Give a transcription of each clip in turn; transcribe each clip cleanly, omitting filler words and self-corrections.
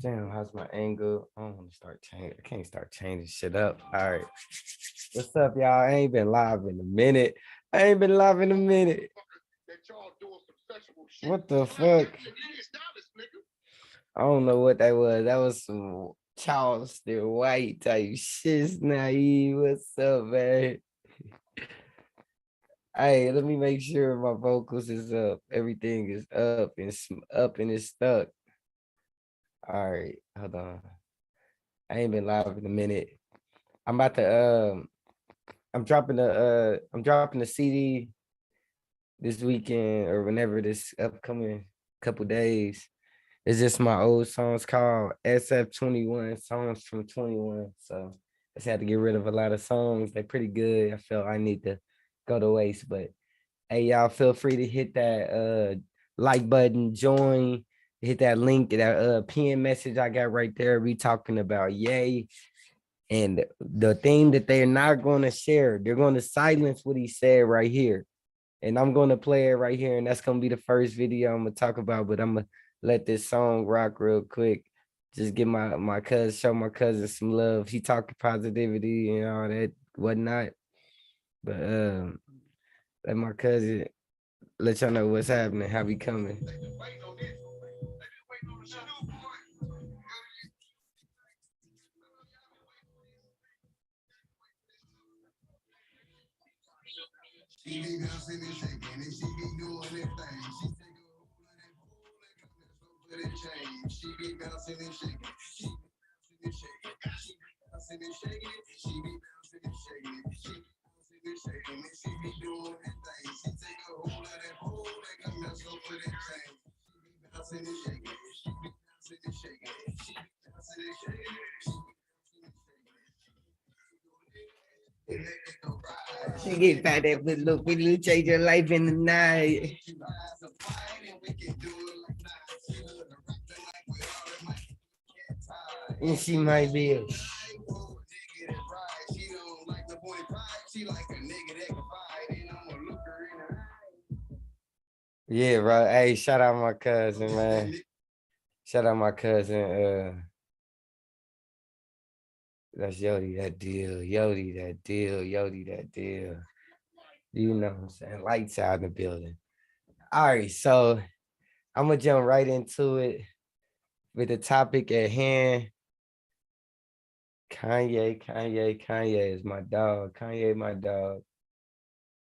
Damn, how's my angle? I don't want to start changing. I can't start changing shit up. All right. What's up, y'all? I ain't been live in a minute. I ain't been live in a minute. What the fuck? I don't know what that was. That was some Charleston White type shit. Naive. What's up, man? Hey, let me make sure my vocals is up. Everything is up and up and it's stuck. All right, hold on. I ain't been live in a minute. I'm about to I'm dropping the CD this weekend or whenever this upcoming couple days. It's just my old songs called SF21 songs from 21. So I just had to get rid of a lot of songs. They're pretty good. I felt I need to go to waste, but hey, y'all feel free to hit that like button, join, hit that link, that PM message I got right there. We talking about Ye. And the thing that they're not going to share, they're going to silence what he said right here. And I'm going to play it right here. And that's going to be the first video I'm going to talk about. But I'm going to let this song rock real quick. Just give my cousin, show my cousin some love. He talking positivity and all that, whatnot. But let my cousin let y'all know what's happening, how we coming. She be bouncing and shaking and she be doing that thing. She take a whole lot of change. She be bouncing and shaking. She be bouncing and shaking. She be bouncing and shaking. She be bouncing and shaking. And she be doing that thing. She take a whole lot of that mess over that change. She be bouncing and shaking. She be bouncing and shaking. She be bouncing and shaking. She be She get fat that look, we change your life in the night. And she might be a yeah, bro. Hey, shout out my cousin, man. Shout out my cousin. That's Yodi, that deal. Yodi, that deal. Yodi, that deal. You know what I'm saying? Lights out in the building. All right, so I'm gonna jump right into it with the topic at hand. Kanye is my dog. Kanye, my dog.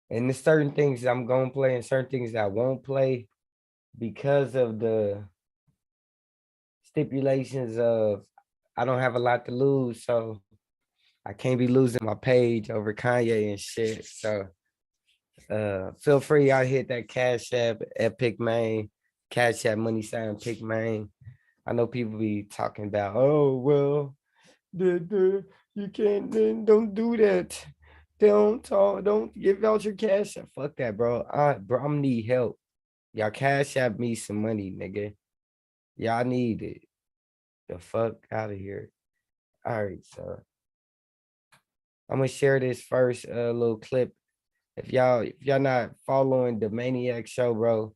And there's certain things I'm gonna play and certain things I won't play because of the stipulations of I don't have a lot to lose, so I can't be losing my page over Kanye and shit. So feel free, y'all hit that Cash App at Pick Main, Cash App money sign Pick Main. I know people be talking about, oh well, you can't, don't do that. Don't talk, don't give out your cash app. Fuck that, bro. Bro, I'm need help. Y'all Cash App me some money, nigga. Y'all need it. The fuck out of here. All right, so I'm gonna share this first little clip. If y'all not following the Maniac Show, bro,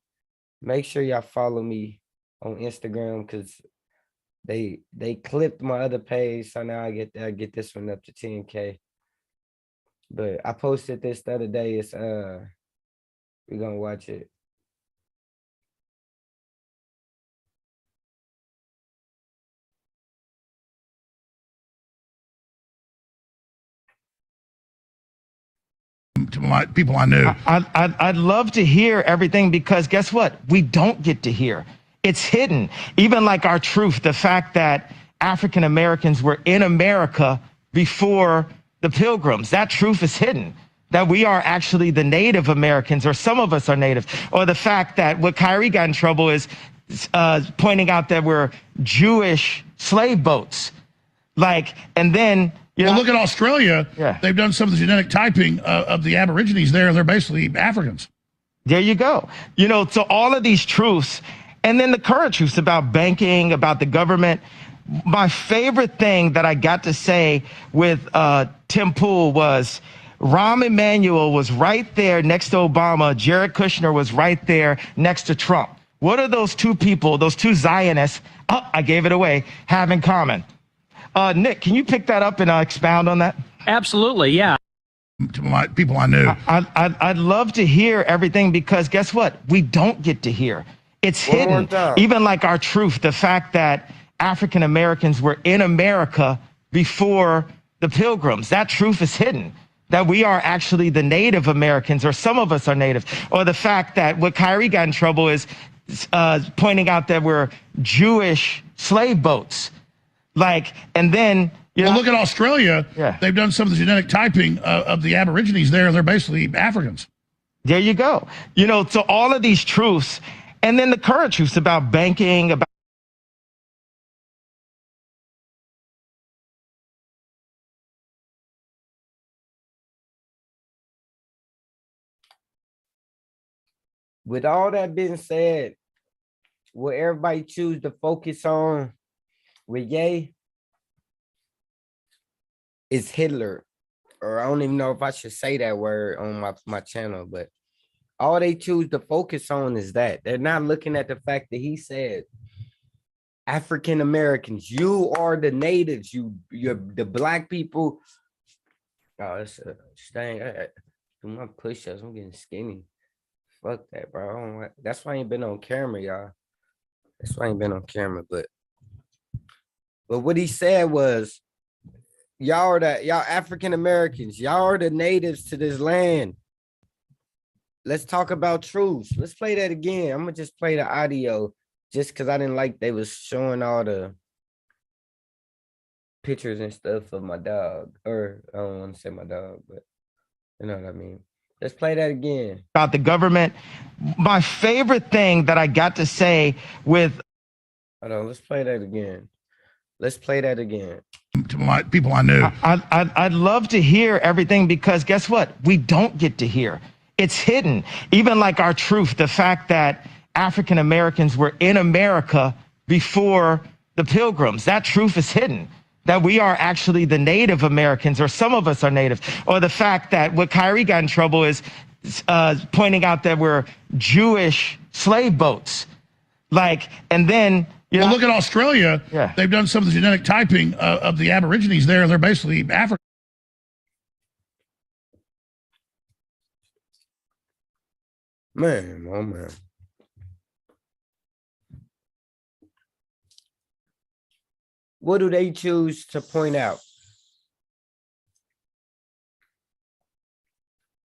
make sure y'all follow me on Instagram because they clipped my other page, so now I get this one up to 10K. But I posted this the other day. It's we're gonna watch it. To my people I knew. I'd love to hear everything because guess what? We don't get to hear. It's hidden. Even like our truth, the fact that African Americans were in America before the Pilgrims, that truth is hidden. That we are actually the Native Americans, or some of us are Native, or the fact that what Kyrie got in trouble is pointing out that we're Jewish slave boats. Like, and then well, look at Australia. Yeah. They've done some of the genetic typing of the Aborigines there, and they're basically Africans. There you go. You know, so all of these truths, and then the current truths about banking, about the government. My favorite thing that I got to say with Tim Pool was Rahm Emanuel was right there next to Obama. Jared Kushner was right there next to Trump. What do those two people, those two Zionists, I gave it away, have in common? Nick, can you pick that up and expound on that? Absolutely, yeah. To my people I knew. I'd love to hear everything because guess what? We don't get to hear. It's One more hidden. time. Even like our truth, the fact that African Americans were in America before the Pilgrims. That truth is hidden. That we are actually the Native Americans, or some of us are Native. Or the fact that what Kyrie got in trouble is pointing out that we're Jewish slave boats. Like, and then Well, look at Australia. Yeah. They've done some of the genetic typing of the Aborigines there. They're basically Africans. There you go. You know, so all of these truths, and then the current truths about banking, about With all that being said, will everybody choose to focus on with Ye? Is Hitler, or I don't even know if I should say that word on my channel, but all they choose to focus on is that. They're not looking at the fact that he said, African Americans, you are the natives, you're the black people. Oh, it's a thing. Do my push-ups, I'm getting skinny. Fuck that, bro. I don't that's why I ain't been on camera, y'all. That's why I ain't been on camera, but what he said was, y'all African Americans, y'all are the natives to this land. Let's talk about truth. Let's play that again. I'm gonna just play the audio just because I didn't like they was showing all the pictures and stuff of my dog. Or I don't want to say my dog, but you know what I mean. Let's play that again. about the government. My favorite thing that I got to say with Hold on, let's play that again. Let's play that again. To my people I knew. I'd love to hear everything because guess what? We don't get to hear. It's hidden. Even like our truth, the fact that African Americans were in America before the Pilgrims. That truth is hidden. That we are actually the Native Americans, or some of us are Native. Or the fact that what Kyrie got in trouble is pointing out that we're Jewish slave boats. Like, and then Well, look at Australia. Yeah. They've done some of the genetic typing of the Aborigines there. They're basically African. Man, oh man. What do they choose to point out?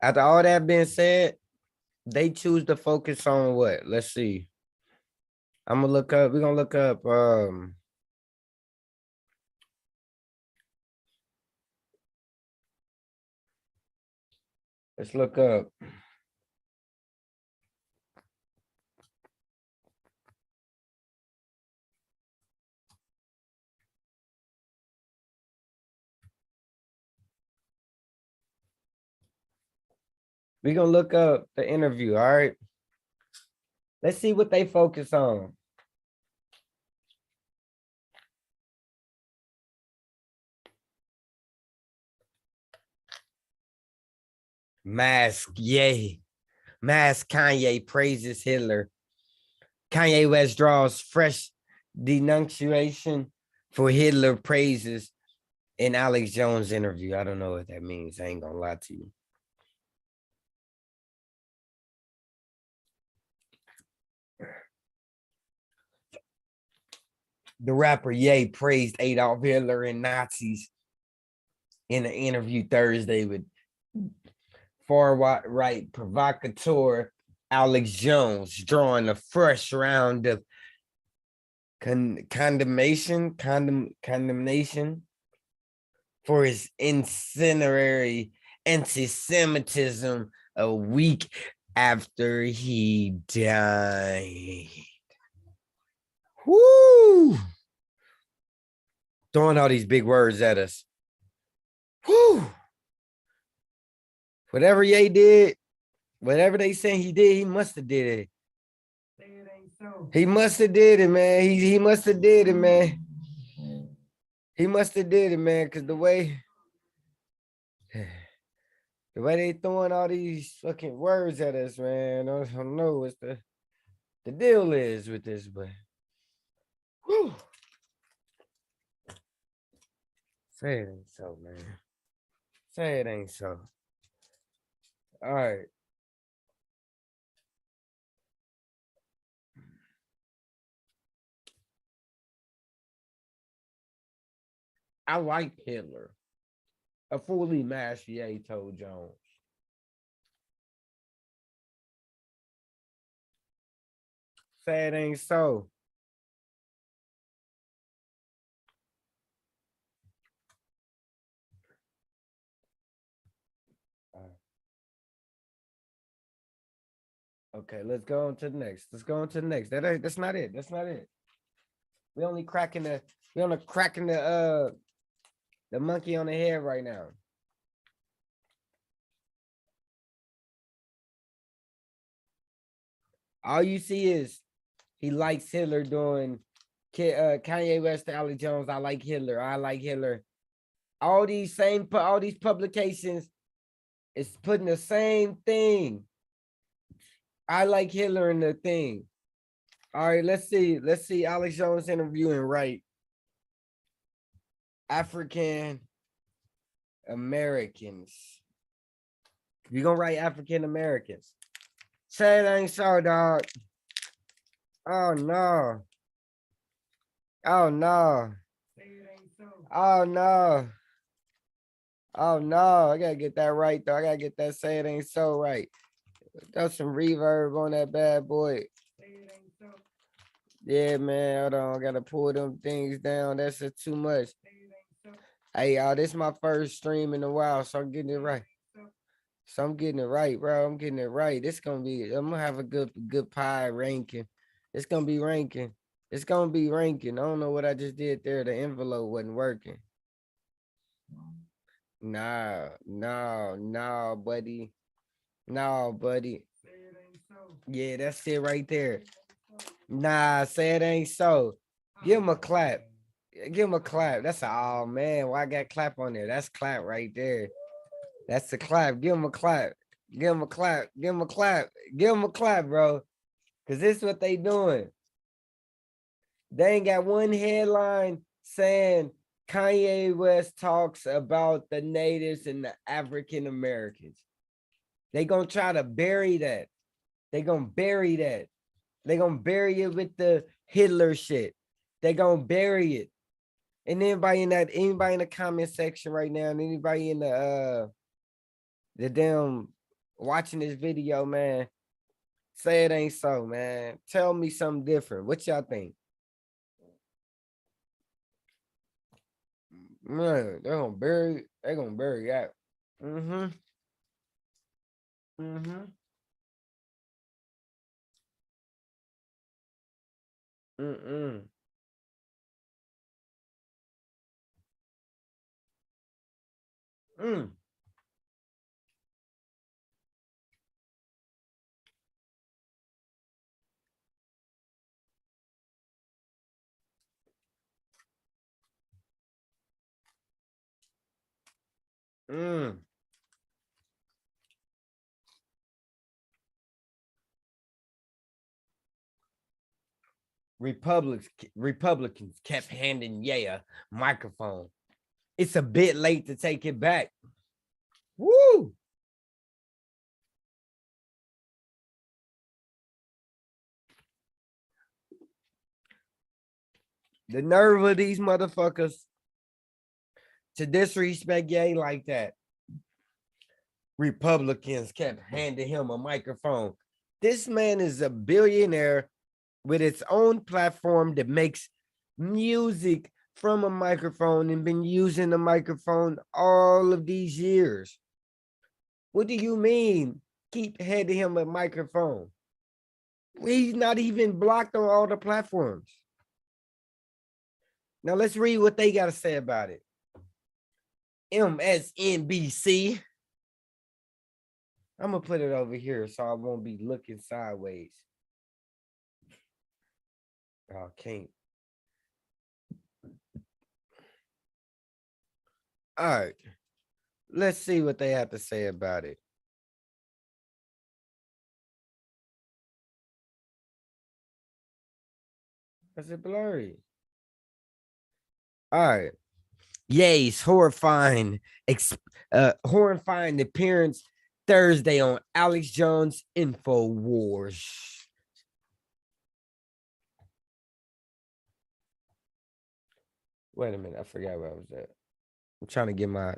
After all that being said, they choose to focus on what? Let's see. I'm gonna look up, we're gonna look up let's look up. We're gonna look up the interview, all right? Let's see what they focus on. Mask, yay. Mask Kanye praises Hitler. Kanye West draws fresh denunciation for Hitler praises in Alex Jones interview. I don't know what that means. I ain't gonna lie to you. The rapper Ye praised Adolf Hitler and Nazis in an interview Thursday with far-right provocateur Alex Jones, drawing a fresh round of condemnation for his incendiary anti-Semitism a week after he died. Woo! Throwing all these big words at us. Woo! Whatever Ye did, whatever they saying he did, he must have did it. He must have did it, man. He must have did it, man. He must have did it, man, because the way The way they throwing all these fucking words at us, man. I don't know what the deal is with this, but whew. Say it ain't so, man. Say it ain't so. All right. I like Hitler. A fully Machier told Jones. Say it ain't so. Okay, let's go on to the next. Let's go on to the next. That's not it. That's not it. We only cracking the monkey on the head right now. All you see is he likes Hitler doing Kanye West to Alex Jones. I like Hitler. I like Hitler. All these publications is putting the same thing. I like Hitler in the thing. All right, let's see. Let's see Alex Jones interviewing right. African Americans. You're gonna write African Americans. Say it ain't so, dog. Oh no. Oh no. Oh no. Oh no. I gotta get that right though. I gotta get that say it ain't so right. Got some reverb on that bad boy. Yeah, man. Hold on. I gotta pull them things down. That's too much. Hey, y'all, this is my first stream in a while, so I'm getting it right. So I'm getting it right, bro. I'm getting it right. I'm gonna have a good pie ranking. It's gonna be ranking. It's gonna be ranking. I don't know what I just did there. The envelope wasn't working. Nah, no, buddy. No, buddy. Yeah, that's it right there. Nah, say it ain't so. Give him a clap. Give him a clap. That's oh man. Why I got clap on there? That's clap right there. That's the clap. Give him a clap. Give him a clap. Give him a clap. Give him a clap, bro. Cause this is what they doing. They ain't got one headline saying Kanye West talks about the natives and the African Americans. They gonna try to bury that. They gonna bury that. They gonna bury it with the Hitler shit. They gonna bury it. And anybody in the comment section right now, and anybody in the damn watching this video, man, say it ain't so, man. Tell me something different. What y'all think? Man, they're gonna bury that. Mm-hmm. Mm-hmm. Mm-mm. Mm. Mm. Republicans kept handing Ye a microphone. It's a bit late to take it back. Woo! The nerve of these motherfuckers to disrespect Ye like that. Republicans kept handing him a microphone. This man is a billionaire with its own platform that makes music from a microphone and been using the microphone all of these years. What do you mean? Keep handing him a microphone. He's not even blocked on all the platforms. Now let's read what they got to say about it. MSNBC. I'm gonna put it over here so I won't be looking sideways. Oh, can't. All right. Let's see what they have to say about it. Is it blurry? All right. Ye's horrifying appearance Thursday on Alex Jones InfoWars. Wait a minute, I forgot where I was at. I'm trying to get my.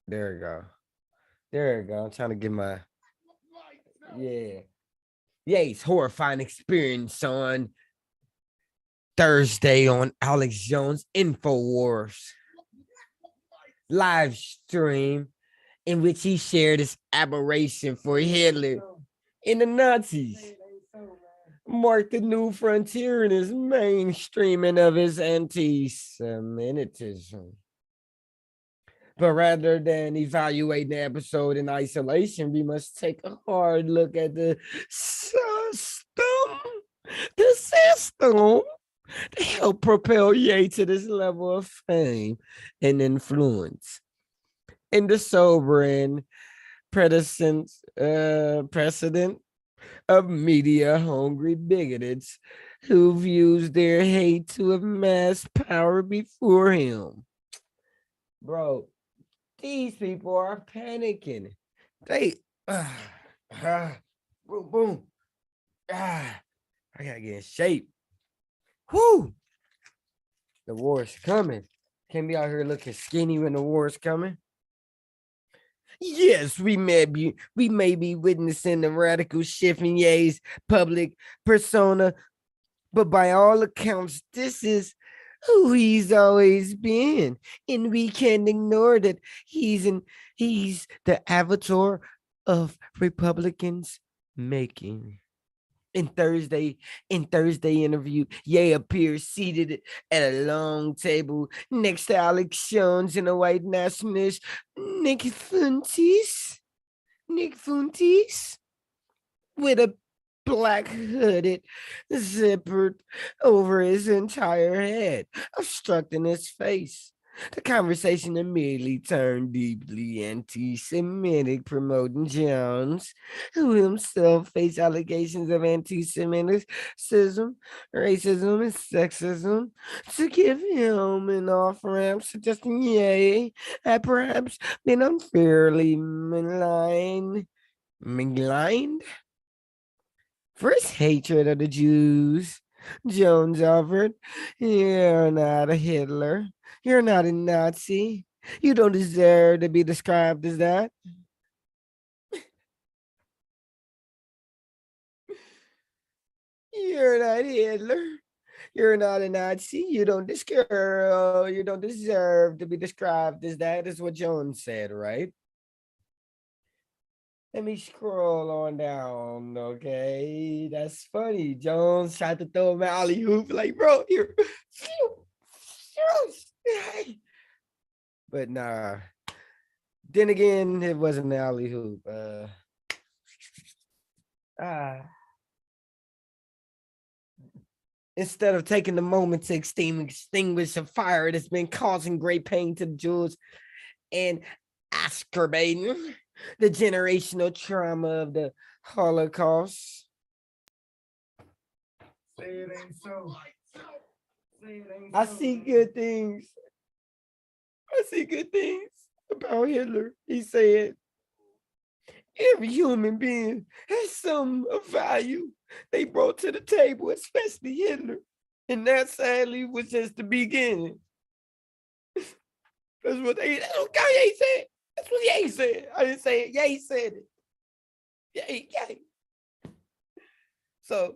There we go. There we go. I'm trying to get my. Yeah. Ye's horrifying experience on Thursday on Alex Jones InfoWars live stream in which he shared his admiration for Hitler and the Nazis, marked a new frontier in his mainstreaming of his anti-Semitism. But rather than evaluating the episode in isolation, we must take a hard look at the system to help propel Ye to this level of fame and influence. In the sobering precedent of media-hungry bigots who views their hate to amass power before him. Bro, these people are panicking. They, boom, boom. I gotta get in shape. Whoo! The war's coming. Can't be out here looking skinny when the war's coming. Yes, we may be witnessing a radical shift in Ye's public persona, but by all accounts, this is who he's always been, and we can't ignore that he's the avatar of Republicans making. In Thursday interview, Ye appears seated at a long table next to Alex Jones and a white nationalist, Nick Fuentes, with a black hooded zipper over his entire head, obstructing his face. The conversation immediately turned deeply anti-Semitic, promoting Jones, who himself faced allegations of anti-Semitism, racism, and sexism, to give him an off-ramp, suggesting Ye had perhaps been unfairly maligned for his hatred of the Jews. Jones offered, "You're not a Hitler. You're not a Nazi. You don't deserve to be described as that." You're not Hitler. You're not a Nazi. You don't deserve to be described as that, is what Jones said, right? Let me scroll on down, okay? That's funny. Jones tried to throw him alley hoop, like, bro, here. But nah. Then again, it wasn't an alley hoop. Instead of taking the moment to extinguish a fire that's been causing great pain to the Jews and exacerbating the generational trauma of the Holocaust. Say it ain't so. I see good things. I see good things about Hitler. He said, every human being has some of value they brought to the table, especially Hitler. And that sadly was just the beginning. That's what Kanye said. That's what Ye said. I didn't say it. Ye said it. Ye. So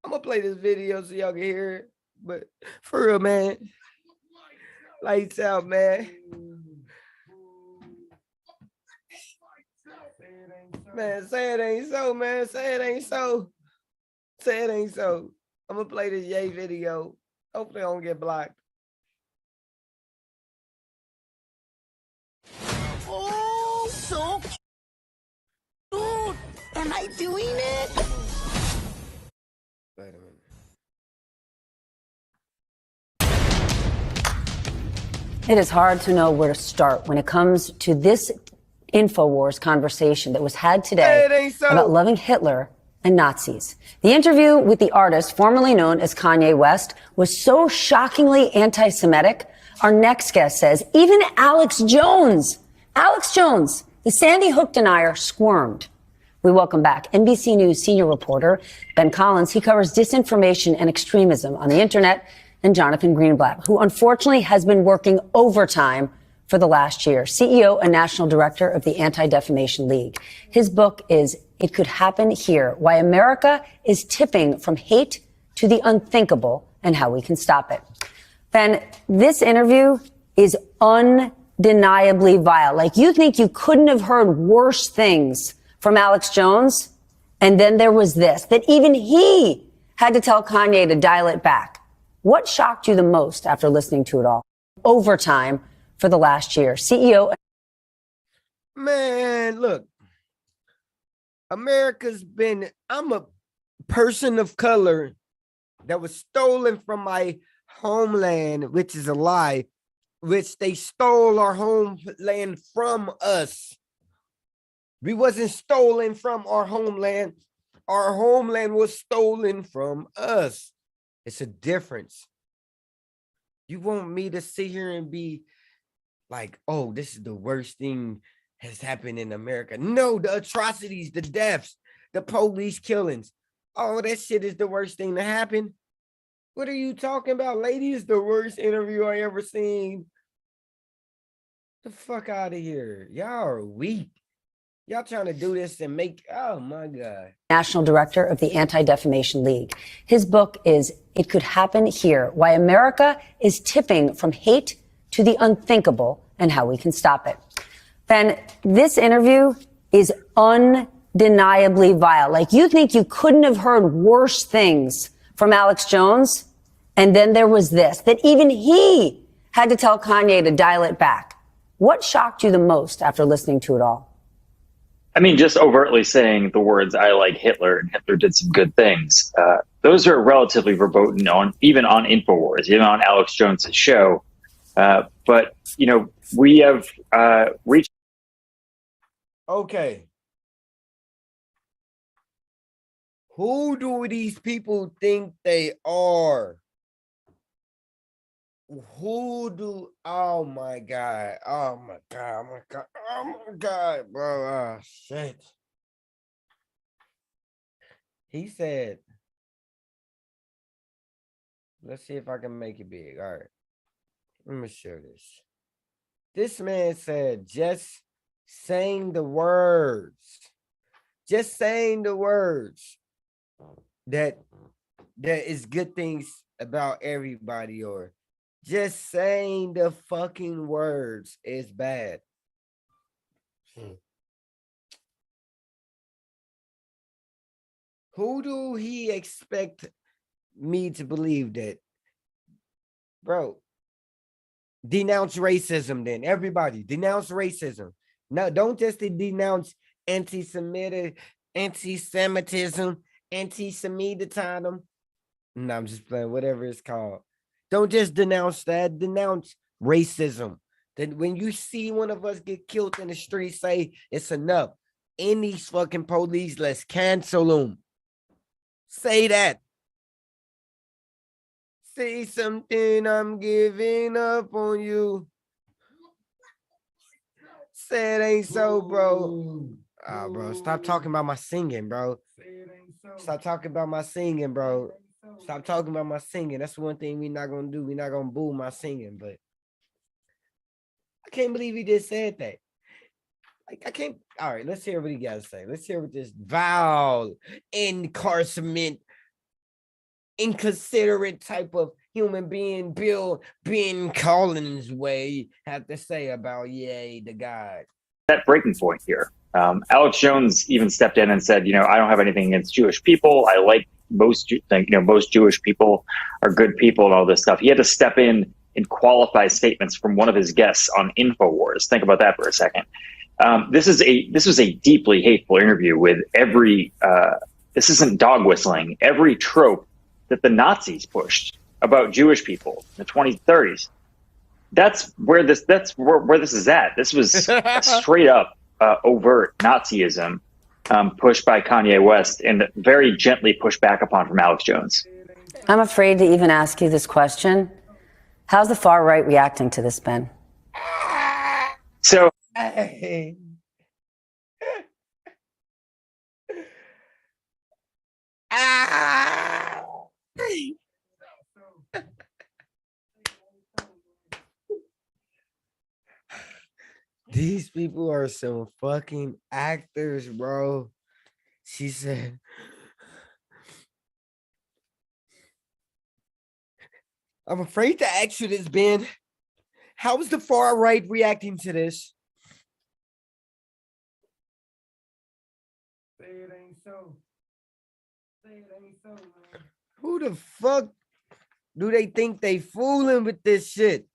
I'm gonna play this video so y'all can hear it. But for real, man, lights out, man. Man, say it ain't so, man. Say it ain't so. Say it ain't so. I'm gonna play this Ye video. Hopefully I don't get blocked. Oh, so cute. Am I doing it? Wait a minute. It is hard to know where to start when it comes to this InfoWars conversation that was had today about loving Hitler and Nazis. The interview with the artist formerly known as Kanye West was so shockingly anti-Semitic. Our next guest says even Alex Jones, the Sandy Hook denier, squirmed. We welcome back NBC News senior reporter Ben Collins. He covers disinformation and extremism on the internet, and Jonathan Greenblatt, who unfortunately has been working overtime for the last year, CEO and national director of the Anti-Defamation League. His book is It Could Happen Here: Why America is Tipping from Hate to the Unthinkable and How We Can Stop It. Ben, this interview is undeniably vile. Like, you think you couldn't have heard worse things from Alex Jones? And then there was this, that even he had to tell Kanye to dial it back. What shocked you the most after listening to it all? Overtime for the last year. CEO. Man, look, I'm a person of color that was stolen from my homeland, which is a lie, which they stole our homeland from us. We wasn't stolen from our homeland. Our homeland was stolen from us. It's a difference. You want me to sit here and be like, oh, this is the worst thing has happened in America. No, the atrocities, the deaths, the police killings. Oh, that shit is the worst thing to happen. What are you talking about? Lady, is the worst interview I ever seen. The fuck out of here. Y'all are weak. Y'all trying to do this and make, oh my God. National director of the Anti-Defamation League. His book is It Could Happen Here: Why America is Tipping from Hate to the Unthinkable and How We Can Stop It. Ben, this interview is undeniably vile. Like, you think you couldn't have heard worse things from Alex Jones? And then there was this, that even he had to tell Kanye to dial it back. What shocked you the most after listening to it all? I mean, just overtly saying the words "I like Hitler" and "Hitler did some good things." Those are relatively verboten even on InfoWars, even on Alex Jones's show. But you know, we have reached. Okay. Who do these people think they are? Oh my God. Oh my God. Oh my God. Oh my God, bro. Oh, shit. He said, let's see if I can make it big. All right. Let me share this. This man said, just saying the words that is good things about everybody, or just saying the fucking words is bad. Who do he expect me to believe that? Bro, denounce racism then. Everybody, denounce racism. No, don't just denounce anti-Semitism, anti-Semitism. No, I'm just playing, whatever it's called. Don't just denounce that. Denounce racism. Then when you see one of us get killed in the street, say it's enough. In these fucking police, let's cancel them. Say that. Say something, I'm giving up on you. Say it ain't so, bro. Ah, bro, stop talking about my singing, bro. Stop talking about my singing, bro. Stop talking about my singing. That's one thing we're not gonna do. We're not gonna boo my singing, but I can't believe he just said that. Like, I can't. All right, let's hear what he got to say. Let's hear what this vile, inconsiderate type of human being, Bill Ben Collins way, have to say about the God. That breaking point here. Alex Jones even stepped in and said, I don't have anything against Jewish people. I like most Jewish people are good people and all this stuff. He had to step in and qualify statements from one of his guests on InfoWars. Think about that for a second. This was a deeply hateful interview with every. This isn't dog whistling. Every trope that the Nazis pushed about Jewish people in the 20s, 30s. that's where this is at. This was a straight up overt Nazism pushed by Kanye West and very gently pushed back upon from Alex Jones. I'm afraid to even ask you this question. How's the far right reacting to this, Ben? So these people are some fucking actors, bro. She said, I'm afraid to ask you this, Ben. How is the far right reacting to this? Say it ain't so. Say it ain't so, man. Who the fuck do they think they fooling with this shit?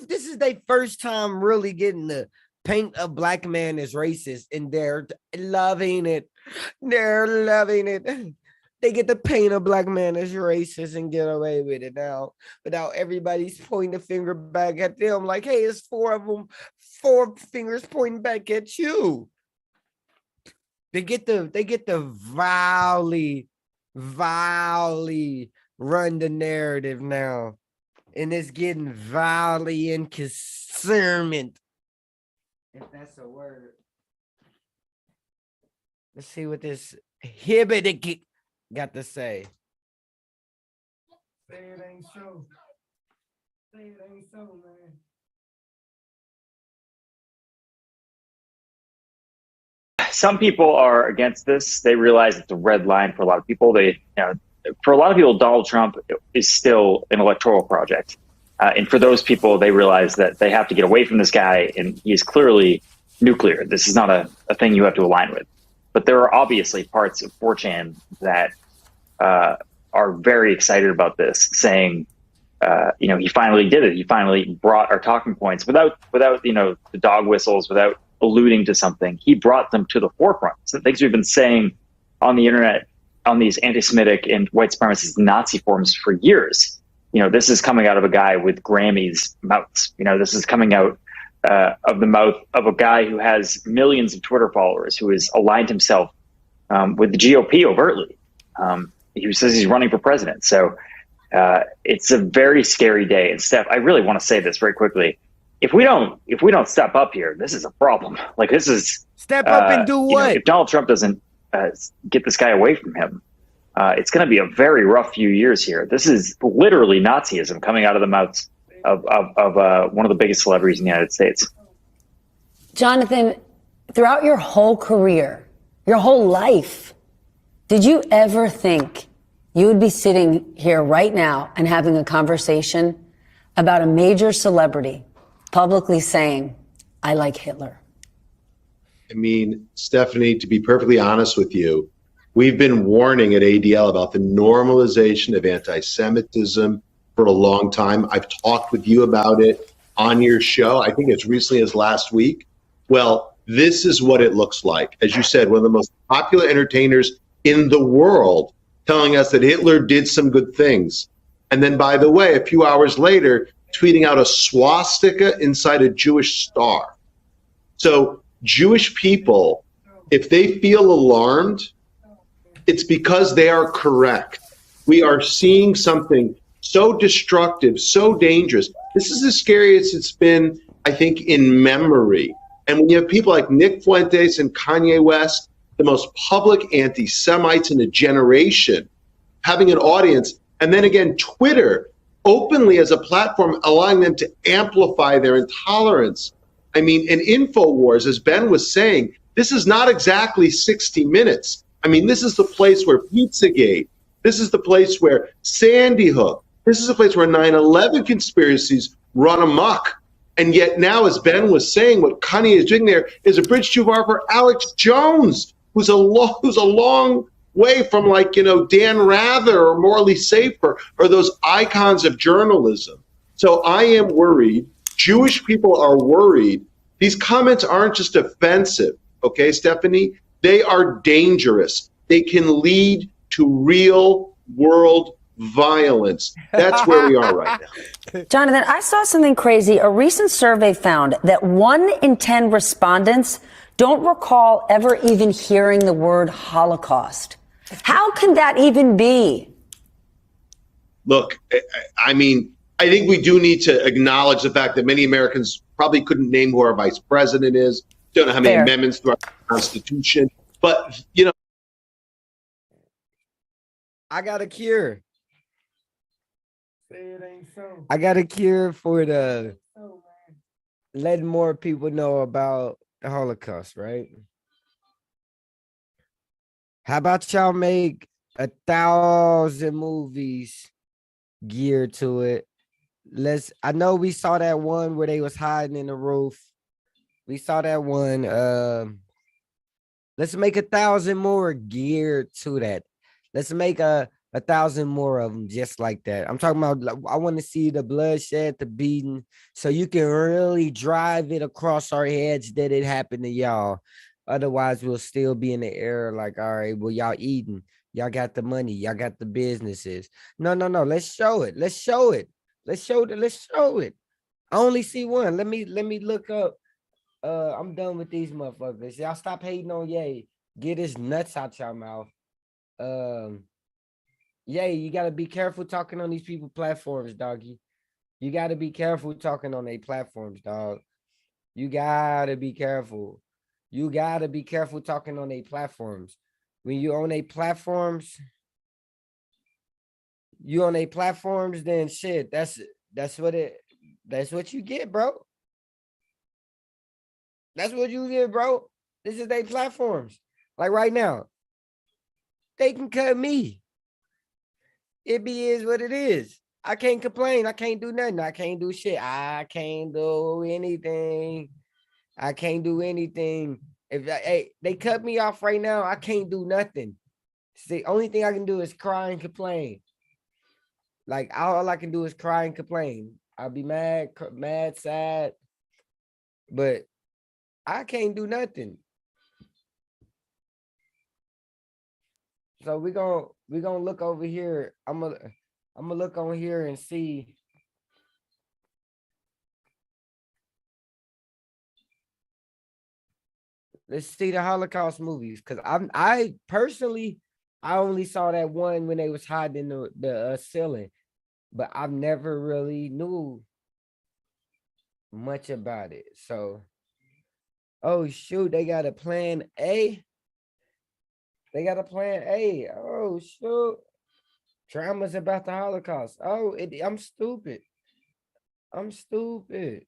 This is their first time really getting to paint a black man as racist, and they're loving it. They're loving it. They get to paint a black man as racist and get away with it now. But now everybody's pointing the finger back at them like, hey, it's four of them, 4 fingers pointing back at you. They get to vilely run the narrative now. And it's getting vilely inconsiderate. If that's a word. Let's see what this hibbity got to say. Say it ain't so. Say it ain't so, man. some people are against this. They realize it's a red line for a lot of people. For a lot of people, Donald Trump is still an electoral project. And for those people, they realize that they have to get away from this guy, and he is clearly nuclear. This is not a thing you have to align with. But there are obviously parts of 4chan that are very excited about this, saying, he finally did it. He finally brought our talking points without the dog whistles, without alluding to something. He brought them to the forefront. So things we've been saying on the internet, on these anti-Semitic and white supremacist Nazi forums for years. This is coming out of a guy with Grammy's mouths. This is coming out of the mouth of a guy who has millions of Twitter followers, who has aligned himself with the GOP overtly. He says he's running for president. So it's a very scary day. And Steph, I really want to say this very quickly. If we don't step up here, this is a problem. Like, this is step up and do what? If Donald Trump doesn't get this guy away from him, it's going to be a very rough few years here. This is literally Nazism coming out of the mouths of one of the biggest celebrities in the United States. Jonathan, throughout your whole career, your whole life, did you ever think you would be sitting here right now and having a conversation about a major celebrity publicly saying, I like Hitler? I mean, Stephanie, to be perfectly honest with you, we've been warning at ADL about the normalization of anti-Semitism for a long time. I've talked with you about it on your show, I think as recently as last week. Well, this is what it looks like. As you said, one of the most popular entertainers in the world telling us that Hitler did some good things. And then, by the way, a few hours later, tweeting out a swastika inside a Jewish star. So Jewish people, if they feel alarmed, it's because they are correct. We are seeing something so destructive, so dangerous. This is as scary as it's been, I think, in memory. And when you have people like Nick Fuentes and Kanye West, the most public anti-Semites in a generation, having an audience, and then again, Twitter openly as a platform allowing them to amplify their intolerance. I mean, in InfoWars, as Ben was saying, this is not exactly 60 Minutes. I mean, this is the place where Pizzagate, this is the place where Sandy Hook, this is the place where 9/11 conspiracies run amok. And yet now, as Ben was saying, what Kanye is doing there is a bridge too far for Alex Jones, who's a long way from, like, Dan Rather or Morley Safer or those icons of journalism. So I am worried. Jewish people are worried. These comments aren't just offensive, okay, Stephanie? They are dangerous. They can lead to real world violence. That's where we are right now. Jonathan, I saw something crazy. A recent survey found that 1 in 10 respondents don't recall ever even hearing the word Holocaust. How can that even be? Look, I mean, I think we do need to acknowledge the fact that many Americans probably couldn't name who our vice president is, don't know how many amendments to our Constitution, but, you know. I got a cure. I got a cure for the letting more people know about the Holocaust, right? How about y'all make 1,000 movies geared to it? I know we saw that one where they was hiding in the roof. We saw that one. Let's make 1,000 more geared to that. Let's make 1,000 more of them just like that. I'm talking about, I want to see the bloodshed, the beating, so you can really drive it across our heads that it happened to y'all. Otherwise, we'll still be in the air like, all right, well, y'all eating. Y'all got the money. Y'all got the businesses. No. Let's show it. Let's show it. Let's show it. I only see one. Let me look up. I'm done with these motherfuckers. Y'all stop hating on Ye. Get his nuts out your mouth. Ye, you gotta be careful talking on these people platforms, doggy. You gotta be careful talking on their platforms, dog. You gotta be careful. You gotta be careful talking on their platforms. When you own a platforms, then shit. That's what you get, bro. That's what you get, bro. This is their platforms. Like right now, they can cut me. It is what it is. I can't complain. I can't do nothing. I can't do shit. I can't do anything. I can't do anything. If they cut me off right now, I can't do nothing. The only thing I can do is cry and complain. Like all I can do is cry and complain. I'll be mad, sad, but I can't do nothing. So we're gonna look over here. I'm gonna look on here and see. Let's see the Holocaust movies, because I personally only saw that one when they was hiding in the ceiling, but I've never really knew much about it. So, oh shoot, they got a plan A. They got a plan A. Oh shoot, dramas about the Holocaust. Oh, I'm stupid. I'm stupid.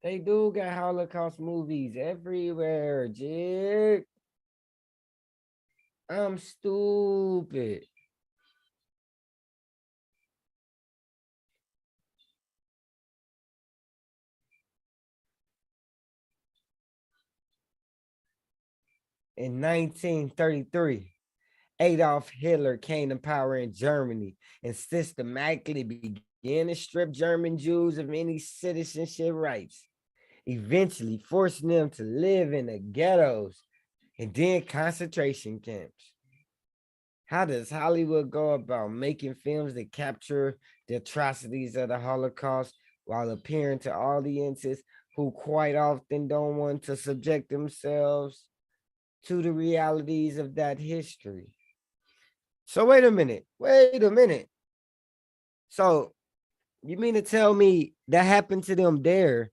They do got Holocaust movies everywhere, jig. I'm stupid. In 1933, Adolf Hitler came to power in Germany and systematically began to strip German Jews of any citizenship rights, eventually forcing them to live in the ghettos and then concentration camps. How does Hollywood go about making films that capture the atrocities of the Holocaust while appealing to audiences who quite often don't want to subject themselves to the realities of that history? So wait a minute. So you mean to tell me that happened to them there,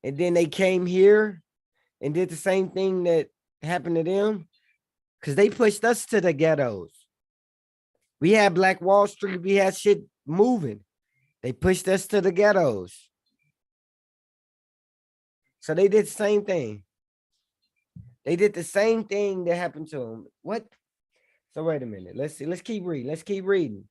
and then they came here and did the same thing that happened to them? Because they pushed us to the ghettos. We had Black Wall Street. We had shit moving. They pushed us to the ghettos. So they did the same thing. They did the same thing that happened to them. What? So wait a minute. Let's see. Let's keep reading.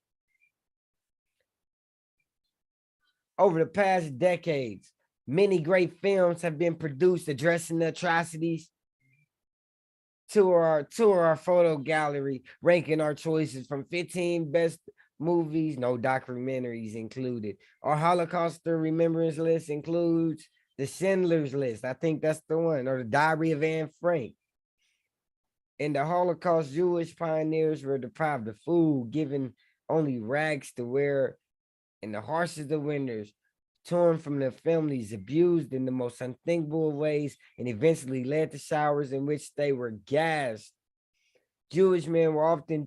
Over the past decades, many great films have been produced addressing the atrocities. To our photo gallery, ranking our choices from 15 best movies, no documentaries included. Our Holocaust remembrance list includes The Schindler's List. I think that's the one, or The Diary of Anne Frank. In the Holocaust, Jewish pioneers were deprived of food, given only rags to wear in the harshest of winters, torn from their families, abused in the most unthinkable ways, and eventually led to showers in which they were gassed. Jewish men were often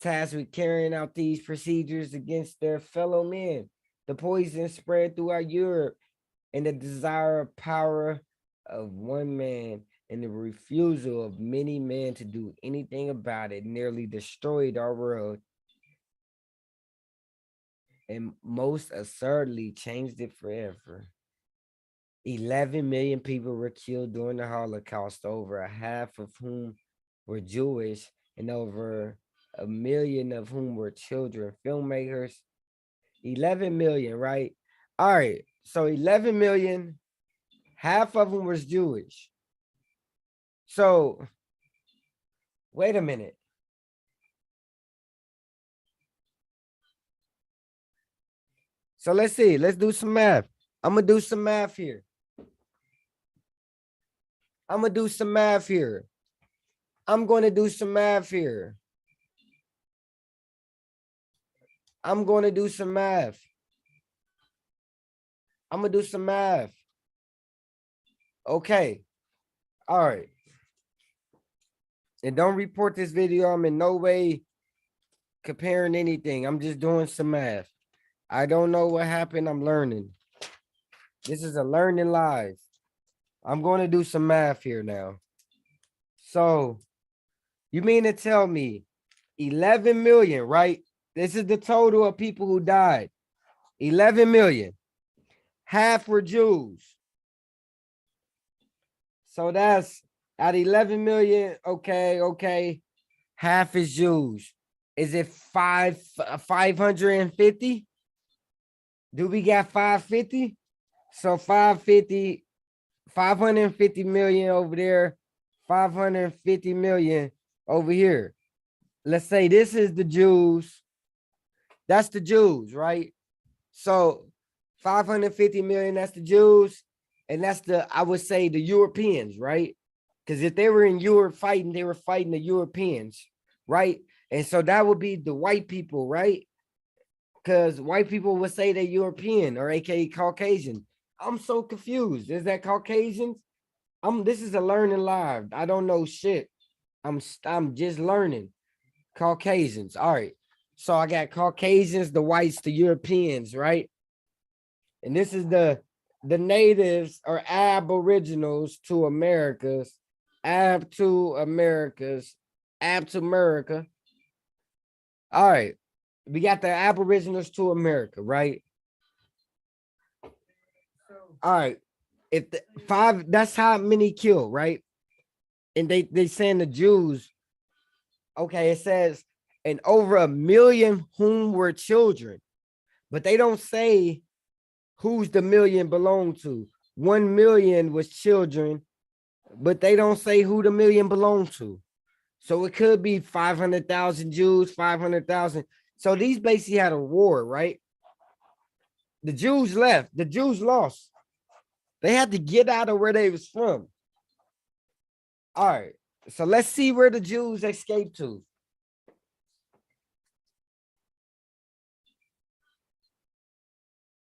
tasked with carrying out these procedures against their fellow men. The poison spread throughout Europe, and the desire of power of one man and the refusal of many men to do anything about it nearly destroyed our world and most absurdly changed it forever. 11 million people were killed during the Holocaust, over a half of whom were Jewish and over a million of whom were children. Filmmakers, 11 million, right? All right, so 11 million, half of them was Jewish. So, wait a minute. So let's see, let's do some math. I'm gonna do some math here. I'm gonna do some math here. I'm gonna do some math here. I'm gonna do some math. I'm gonna do some math. Okay. All right. And don't report this video. I'm in no way comparing anything. I'm just doing some math. I don't know what happened. I'm learning. This is a learning live. I'm going to do some math here now. So you mean to tell me 11 million, right? This is the total of people who died. 11 million. Half were Jews. So that's at 11 million. Okay. Half is Jews. Is it 550? Do we got 550? So 550 million over there, 550 million over here. Let's say this is the Jews. That's the Jews, right? So 550 million, that's the Jews. And that's I would say the Europeans, right? Because if they were in Europe fighting, they were fighting the Europeans, right? And so that would be the white people, right? Because white people would say they're European or aka Caucasian. I'm so confused. Is that Caucasians? This is a learning live. I don't know shit. I'm just learning. Caucasians. All right. So I got Caucasians, the whites, the Europeans, right? And this is the natives or aboriginals to Americas, to America. All right. We got the aboriginals to America, right? All right. If the that's how many killed, right? And they saying the Jews, okay, it says, and over a million whom were children, but they don't say who's the million belonged to. 1 million was children, but they don't say who the million belonged to. So it could be 500,000 Jews, 500,000. So these basically had a war, right? The Jews left. The Jews lost. They had to get out of where they was from. All right. So let's see where the Jews escaped to.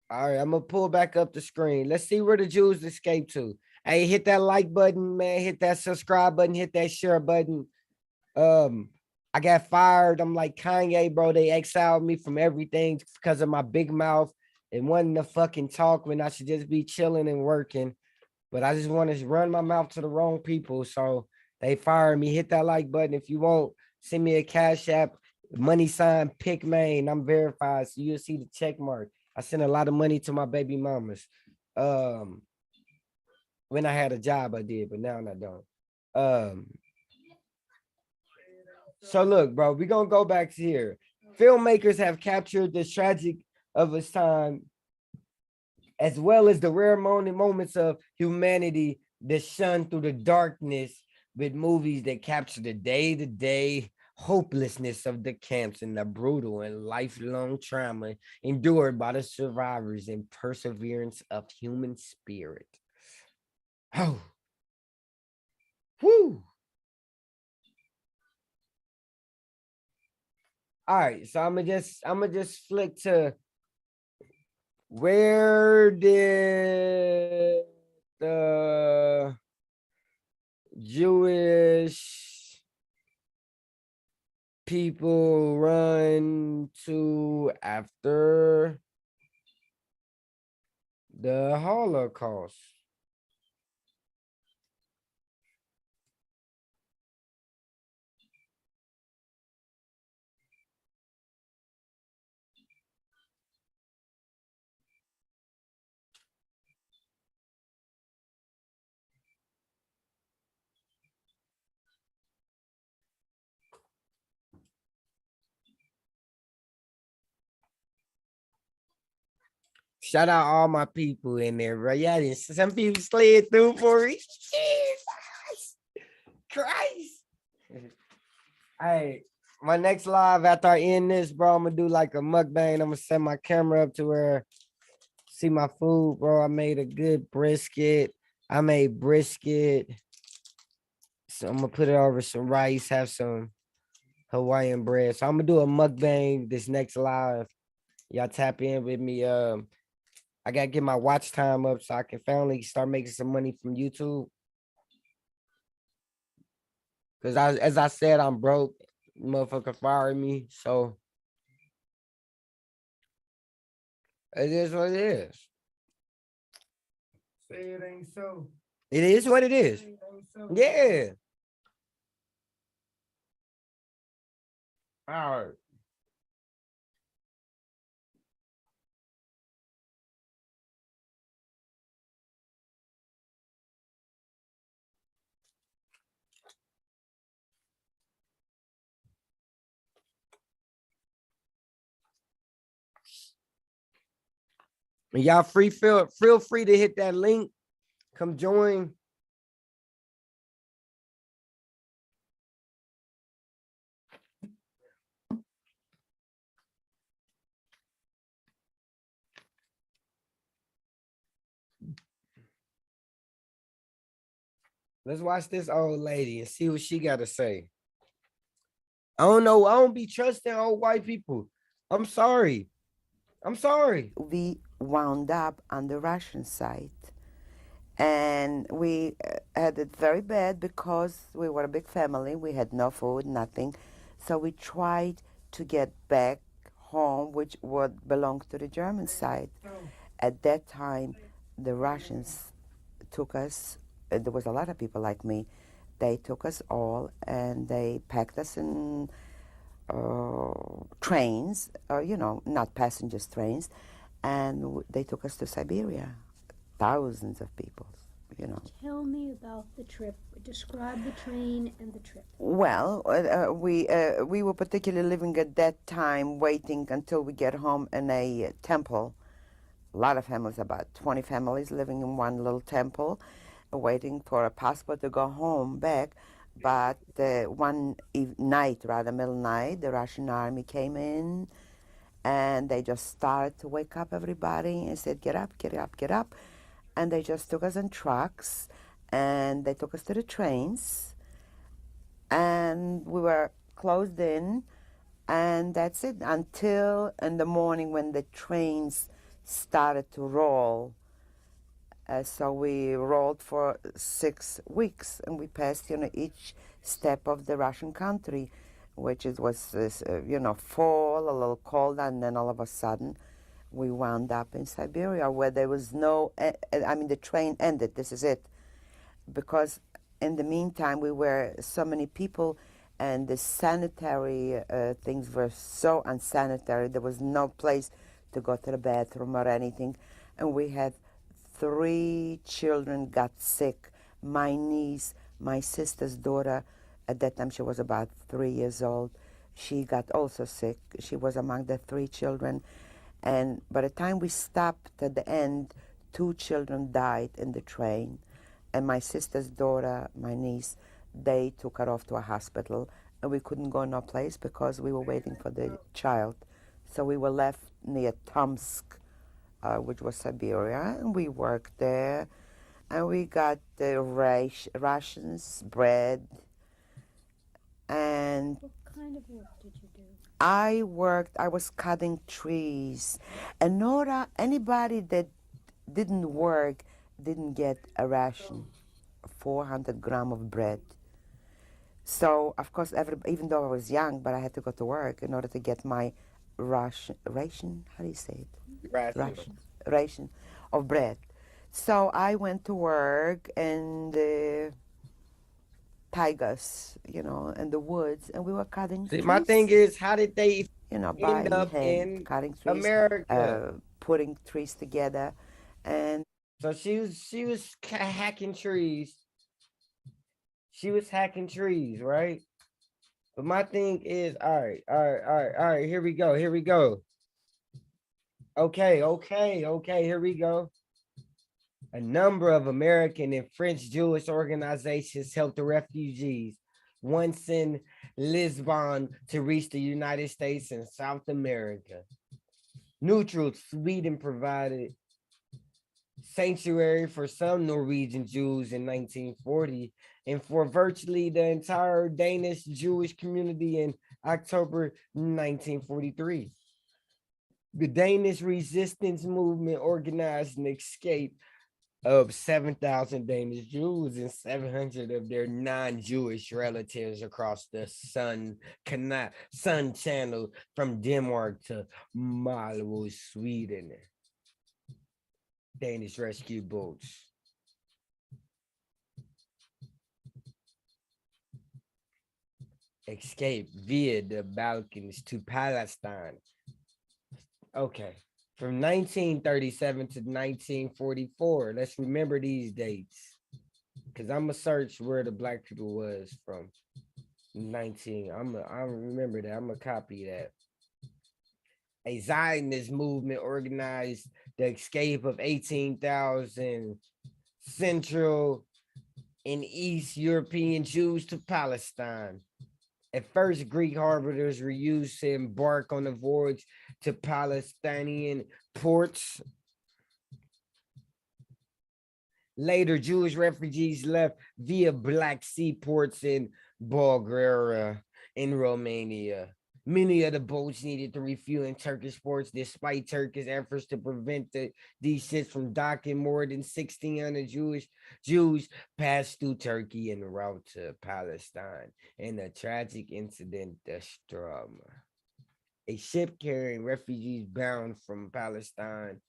All right, I'm gonna pull back up the screen. Let's see where the Jews escaped to. Hey, hit that like button, man. Hit that subscribe button. Hit that share button. I got fired. I'm like Kanye, bro. They exiled me from everything because of my big mouth and wanting to fucking talk when I should just be chilling and working. But I just want to run my mouth to the wrong people. So they fired me. Hit that like button. If you want, send me a Cash App, money sign, pick main. I'm verified. So you'll see the check mark. I sent a lot of money to my baby mamas. When I had a job, I did, but now I don't. So look, bro, we're gonna go back to here. Filmmakers have captured the tragic of its time, as well as the rare moments of humanity that shone through the darkness, with movies that capture the day-to-day hopelessness of the camps and the brutal and lifelong trauma endured by the survivors and perseverance of human spirit. Oh, whoo. All right, so I'm gonna just flick to where did the Jewish people run to after the Holocaust? Shout out all my people in there, bro. Yeah, some people slid through for me. Jesus Christ. Hey, my next live after I end this, bro, I'm gonna do like a mukbang. I'm gonna set my camera up to where see my food, bro. I made a good brisket. I made brisket. So I'm gonna put it over some rice, have some Hawaiian bread. So I'm gonna do a mukbang this next live. Y'all tap in with me. I gotta get my watch time up so I can finally start making some money from YouTube. Cause as I said, I'm broke. Motherfucker fired me. So it is what it is. Say it ain't so. It is what it is. Yeah. All right. Y'all feel free to hit that link. Come join. Let's watch this old lady and see what she got to say. I don't know. I don't be trusting old white people. I'm sorry. I'm sorry. We wound up on the Russian side. And we had it very bad because we were a big family. We had no food, nothing. So we tried to get back home, which would belong to the German side. At that time, the Russians took us, there was a lot of people like me, they took us all and they packed us in trains, not passengers trains, and they took us to Siberia. Thousands of people, Tell me about the trip. Describe the train and the trip. Well, we were particularly living at that time, waiting until we get home in a temple. A lot of families, about 20 families living in one little temple, waiting for a passport to go home back. But one night, rather middle night, the Russian army came in, and they just started to wake up everybody and said, "Get up, get up, get up." And they just took us in trucks, and they took us to the trains, and we were closed in, and that's it until in the morning when the trains started to roll. So we rolled for 6 weeks, and we passed, each step of the Russian country, which was, fall, a little cold, and then all of a sudden, we wound up in Siberia, where there was the train ended. This is it, because in the meantime, we were so many people, and the sanitary things were so unsanitary. There was no place to go to the bathroom or anything, and we had 3 children got sick. My niece, my sister's daughter, at that time she was about 3 years old, she got also sick. She was among the 3 children. And by the time we stopped at the end, 2 children died in the train. And my sister's daughter, my niece, they took her off to a hospital. And we couldn't go no place because we were waiting for the child. So we were left near Tomsk, which was Siberia, and we worked there, and we got the rations, bread, and What kind of work did you do? I was cutting trees, and anybody that didn't work didn't get a ration, 400 grams of bread. So, of course, even though I was young, but I had to go to work in order to get my ration, how do you say it? Ration of bread. So I went to work and tigers, in the woods, and we were cutting See, trees. my thing is, how did they By end up hand, in cutting trees, America? putting trees together, and So she was hacking trees. She was hacking trees, right? But my thing is, all right. Here we go. Okay. Here we go. A number of American and French Jewish organizations helped the refugees once in Lisbon to reach the United States and South America. Neutral Sweden provided sanctuary for some Norwegian Jews in 1940 and for virtually the entire Danish Jewish community in October 1943. The Danish resistance movement organized an escape of 7,000 Danish Jews and 700 of their non-Jewish relatives across the Sun Channel from Denmark to Malmö, Sweden. Danish rescue boats. Escape via the Balkans to Palestine. Okay. From 1937 to 1944. Let's remember these dates. Because I'm going to search where the black people was from. I remember that. I'm going to copy that. A Zionist movement organized the escape of 18,000 Central and East European Jews to Palestine. At first, Greek harbors were used to embark on a voyage to Palestinian ports. Later, Jewish refugees left via Black Sea ports in Bulgaria and Romania. Many of the boats needed to refuel in Turkish ports, despite Turkish efforts to prevent these ships from docking. More than 1,600 Jews passed through Turkey en route to Palestine in a tragic incident, the Strom. A ship carrying refugees bound from Palestine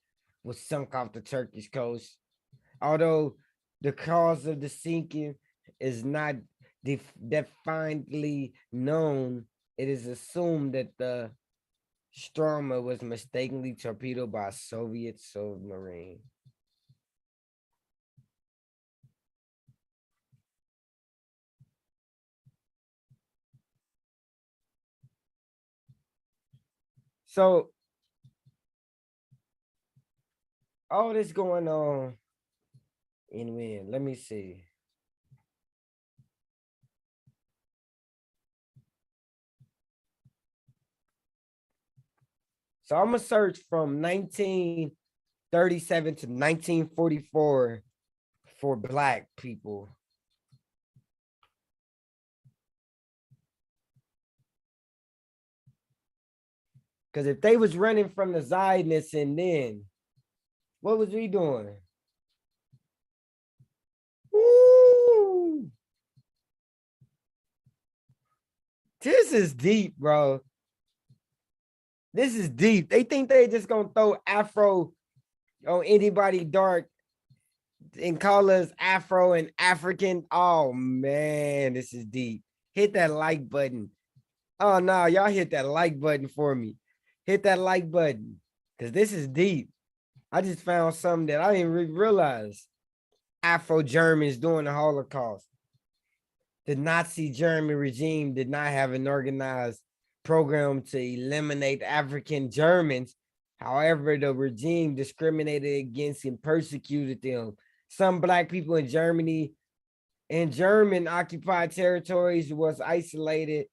was sunk off the Turkish coast. Although the cause of the sinking is not definitely known, it is assumed that the Stroma was mistakenly torpedoed by a Soviet submarine. So, all this going on in when? Let me see. So I'm gonna search from 1937 to 1944 for black people. Because if they was running from the Zionists and then, what was we doing? Woo! This is deep, bro. This is deep. They think they just gonna throw Afro on anybody dark and call us Afro and African. Oh man, this is deep. Hit that like button. Oh no, y'all hit that like button for me. Hit that like button. Because this is deep. I just found something that I didn't realize. Afro-Germans during the Holocaust. The Nazi German regime did not have an organized program to eliminate African Germans. However, the regime discriminated against and persecuted them. Some black people in Germany and German occupied territories was isolated.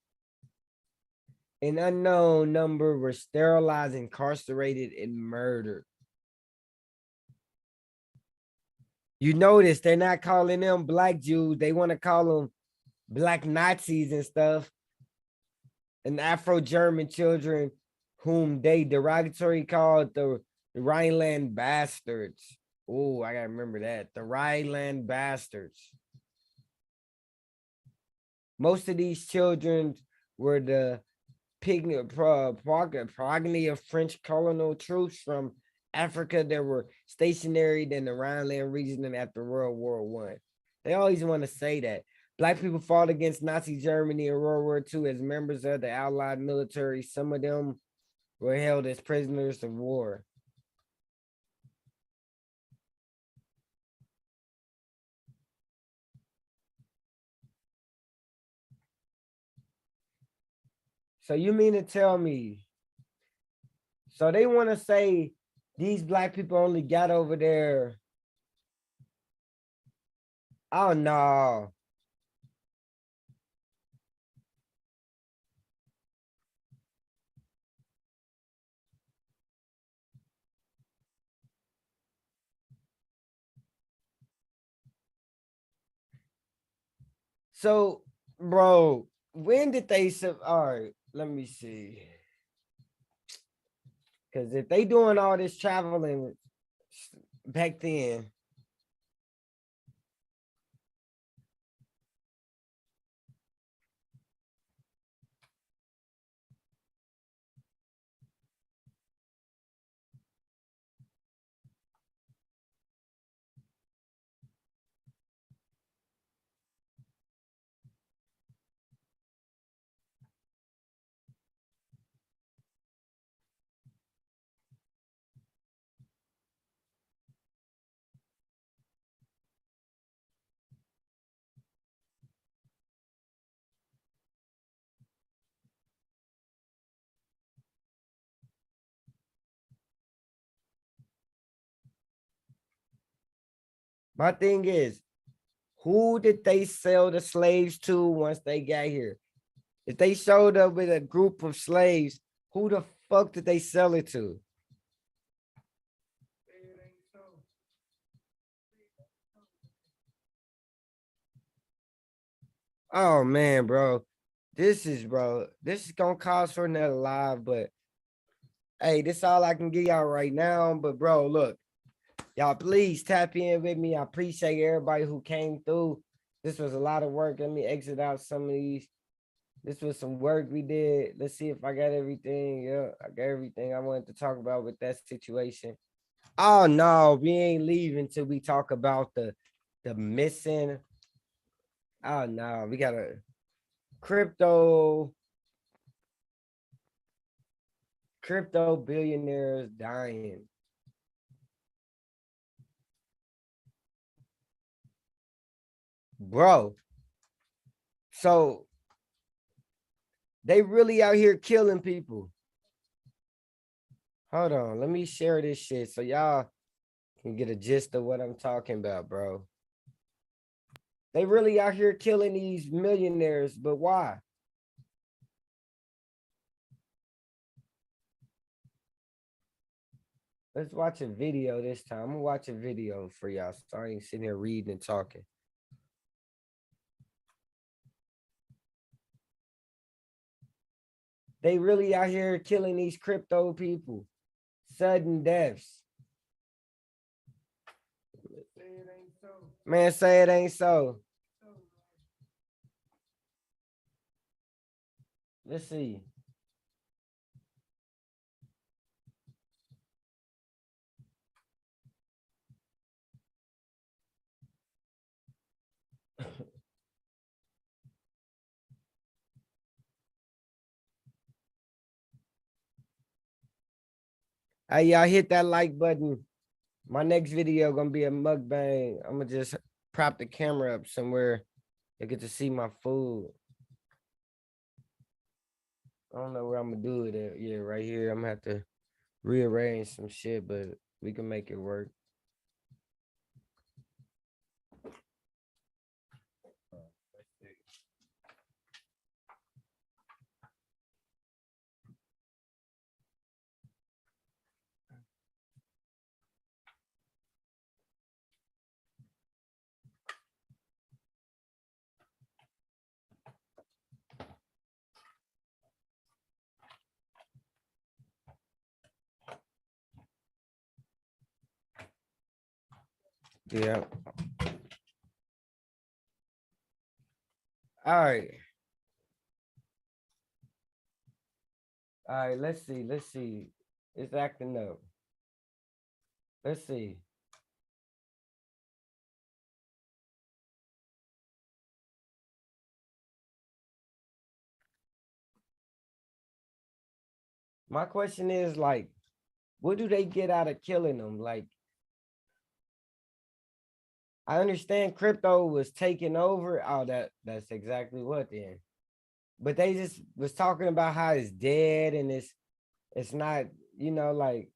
An unknown number were sterilized, incarcerated, and murdered. You notice they're not calling them black Jews. They want to call them black Nazis and stuff. and Afro-German children whom they derogatory called the Rhineland bastards. Oh, I gotta remember that. The Rhineland bastards. Most of these children were the progeny of French colonial troops from Africa that were stationary in the Rhineland region after World War I. They always want to say that. Black people fought against Nazi Germany in World War II as members of the Allied military. Some of them were held as prisoners of war. So you mean to tell me, so they want to say these black people only got over there? Oh no. So, bro, when did they all right, let me see. Because if they doing all this traveling back then, my thing is, who did they sell the slaves to once they got here? If they showed up with a group of slaves, who the fuck did they sell it to? Oh man, bro. This is gonna cause for another live, but hey, this all I can give y'all right now. But bro, look, y'all please tap in with me. I appreciate everybody who came through. This was a lot of work. Let me exit out some of these. This was some work we did. Let's see if I got everything. Yeah, I got everything I wanted to talk about with that situation. Oh no, we ain't leaving till we talk about the missing. Oh no, we got a crypto billionaires dying. Bro. So they really out here killing people. Hold on, let me share this shit so y'all can get a gist of what I'm talking about, bro. They really out here killing these millionaires, but why? Let's watch a video this time. I'm gonna watch a video for y'all, so I ain't sitting here reading and talking. They really out here killing these crypto people. Sudden deaths. Man, say it ain't so. Let's see. Hey, y'all hit that like button. My next video gonna be a mukbang. I'm gonna just prop the camera up somewhere. You get to see my food. I don't know where I'm gonna do it at. Yeah, right here. I'm gonna have to rearrange some shit, but we can make it work. Yeah. All right. All right, let's see. Let's see. It's acting up. Let's see. My question is like, what do they get out of killing them? Like, I understand crypto was taking over. Oh, that's exactly what then. But they just was talking about how it's dead and it's not, you know, like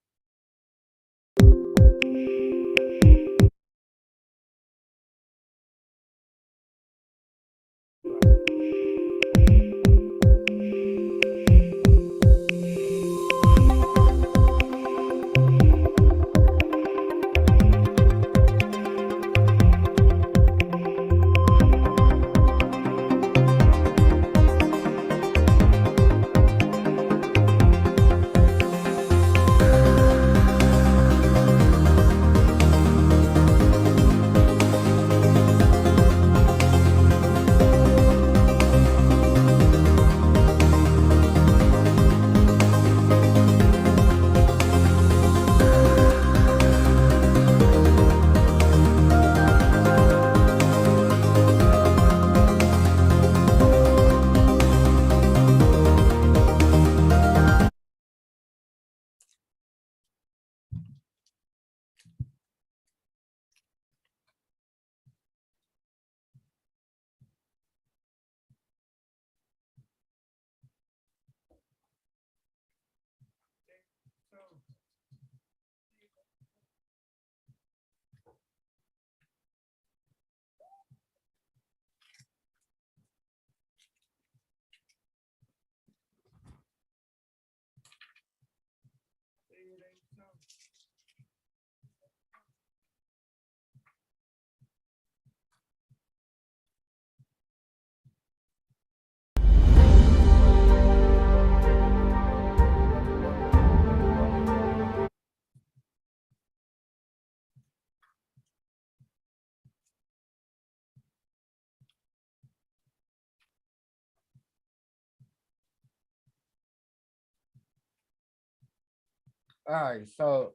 all right, so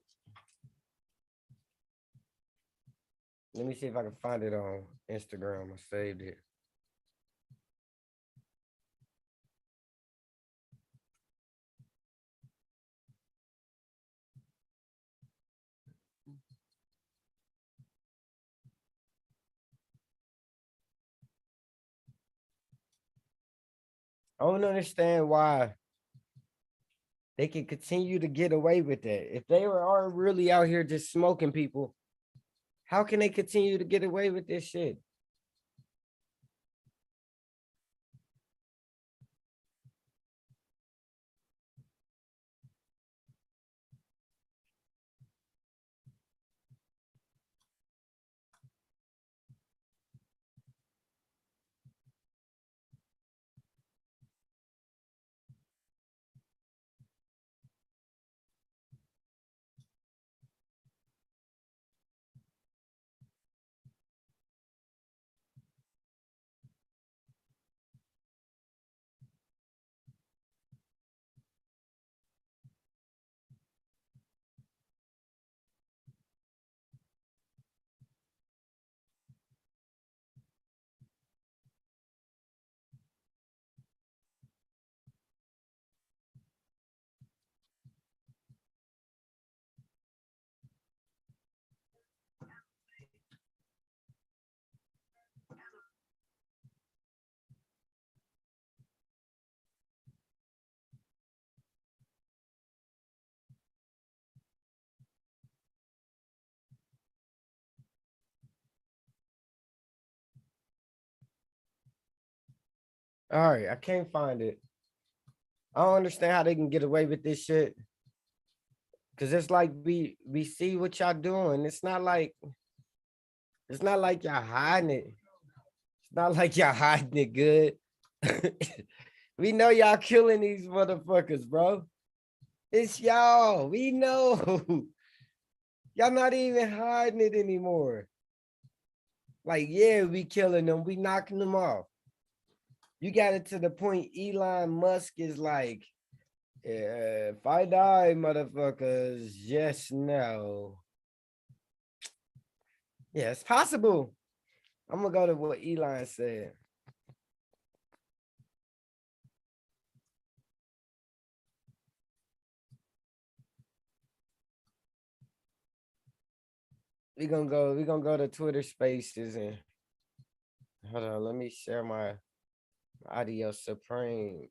let me see if I can find it on Instagram. I saved it. I don't understand why they can continue to get away with that. If they are really out here just smoking people, how can they continue to get away with this shit? All right, I can't find it. I don't understand how they can get away with this shit. Cause it's like we see what y'all doing. It's not like y'all hiding it. It's not like y'all hiding it good. We know y'all killing these motherfuckers, bro. It's y'all. We know. Y'all not even hiding it anymore. Like, yeah, we killing them, we knocking them off. You got it to the point Elon Musk is like, yeah, if I die, motherfuckers, just know. Yeah, it's possible. I'm gonna go to what Elon said. We're gonna go to Twitter Spaces and hold on, let me share my audio supreme.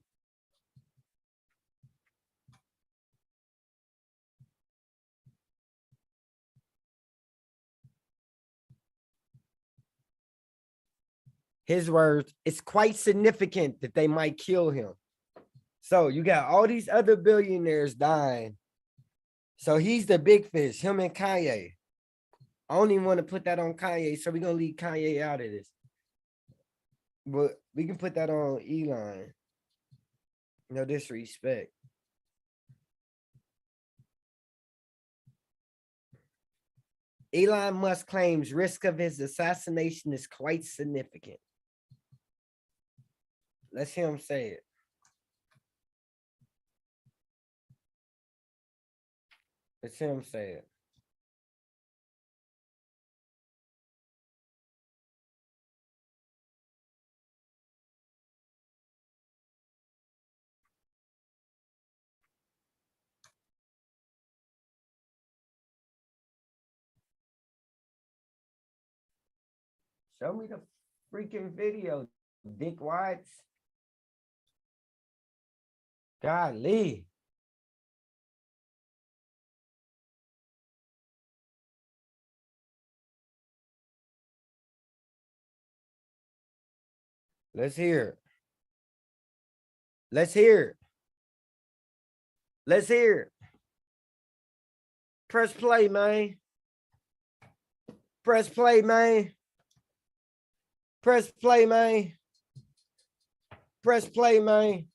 His words, it's quite significant that they might kill him. So you got all these other billionaires dying. So he's the big fish, him and Kanye. I don't even want to put that on Kanye, so we're gonna leave Kanye out of this. But we can put that on Elon. No disrespect. Elon Musk claims risk of his assassination is quite significant. Let's hear him say it. Let's hear him say it. Show me the freaking video, Dick Watts. Golly. Let's hear it. Let's hear it. Let's hear it. Press play, man. Press play, man. Press play, man. Press play, man.